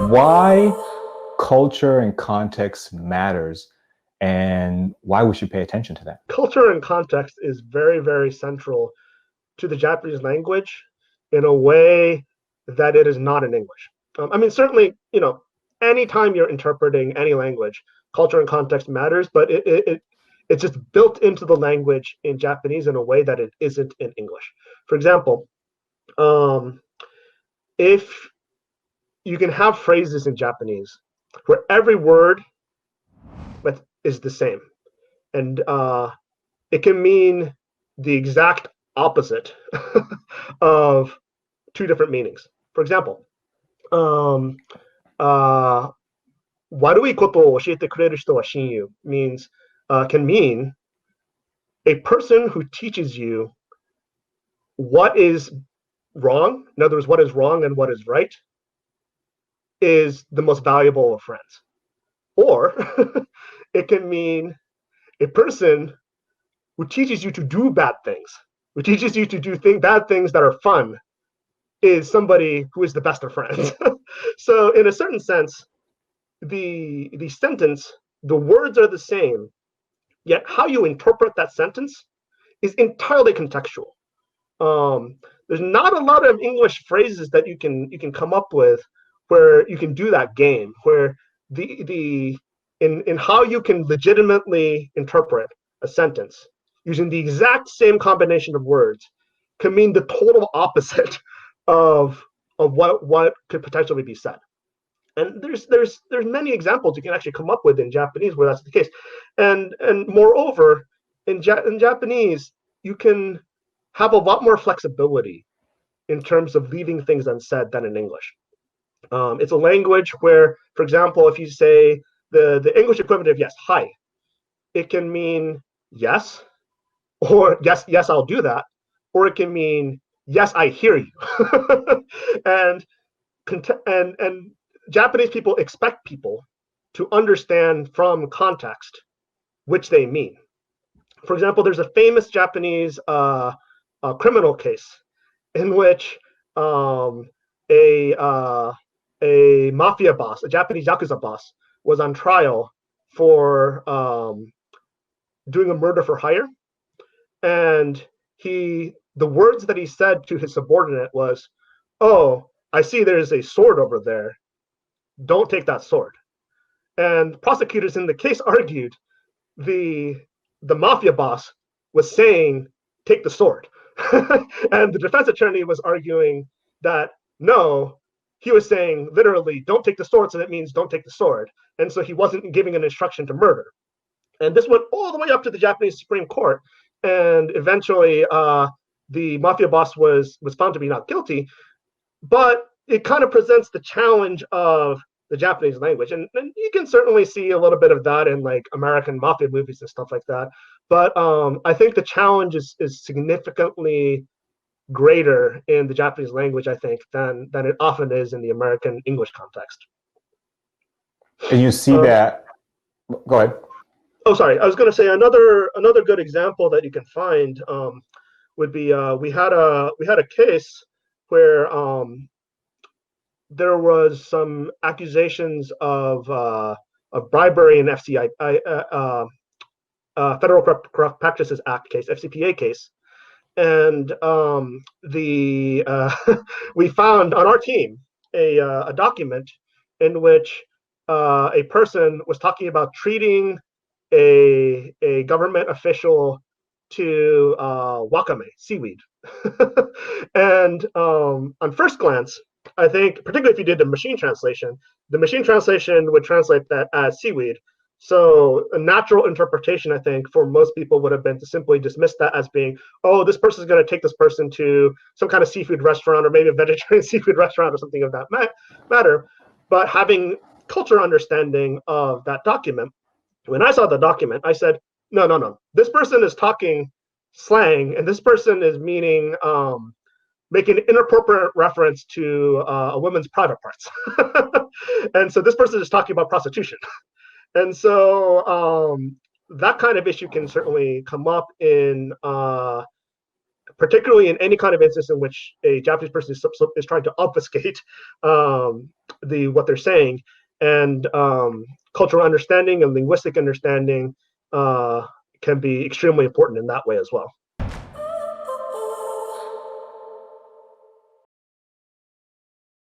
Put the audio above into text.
why culture and context matters and why we should pay attention to that. Culture and context is very, very central to the Japanese language in a way that it is not in English. I mean, certainly, anytime you're interpreting any language, culture and context matters, but it's just built into the language in Japanese in a way that it isn't in English. For example, if you can have phrases in Japanese where every word is the same, and it can mean the exact opposite of two different meanings. For example, um, uh, 悪いことを教えてくれる人は親友 means can mean a person who teaches you what is wrong, in other words, what is wrong and what is right, is the most valuable of friends. Or it can mean a person who teaches you to do bad things, who teaches you to do bad things that are fun, is somebody who is the best of friends. So in a certain sense, the sentence, the words are the same, yet how you interpret that sentence is entirely contextual. There's not a lot of English phrases that you can come up with where you can do that game, where in how you can legitimately interpret a sentence using the exact same combination of words can mean the total opposite of what could potentially be said. And there's many examples you can actually come up with in Japanese where that's the case. And moreover, in Japanese, you can have a lot more flexibility in terms of leaving things unsaid than in English. It's a language where, for example, if you say the English equivalent of yes, hi, it can mean yes, or yes, I'll do that, or it can mean yes, I hear you. and and Japanese people expect people to understand from context which they mean. For example, there's a famous Japanese criminal case in which a mafia boss, a Japanese yakuza boss, was on trial for doing a murder for hire, and the words that he said to his subordinate was, "Oh, I see there's a sword over there. Don't take that sword." And prosecutors in the case argued the mafia boss was saying, "Take the sword," and the defense attorney was arguing that no, he was saying literally, "Don't take the sword," so that means don't take the sword, and so he wasn't giving an instruction to murder. And this went all the way up to the Japanese Supreme Court, and eventually the mafia boss was found to be not guilty. But it kind of presents the challenge of the Japanese language, and you can certainly see a little bit of that in like American mafia movies and stuff like that. But I think the challenge is significantly greater in the Japanese language, I think, than it often is in the American English context. And you see that. Go ahead. Oh, sorry. I was going to say another good example that you can find would be we had a case where there was some accusations of bribery in FCI, Federal Corrupt Practices Act case, FCPA case, and we found on our team a document in which a person was talking about treating a government official to wakame, seaweed. And on first glance, I think, particularly if you did the machine translation would translate that as seaweed. So a natural interpretation, I think, for most people would have been to simply dismiss that as being, oh, this person is going to take this person to some kind of seafood restaurant or maybe a vegetarian seafood restaurant or something of that matter. But having culture understanding of that document, when I saw the document, I said, no. This person is talking slang, and this person is meaning making an inappropriate reference to a woman's private parts. And so this person is talking about prostitution. And so that kind of issue can certainly come up in particularly in any kind of instance in which a Japanese person is trying to obfuscate what they're saying. And cultural understanding and linguistic understanding can be extremely important in that way as well.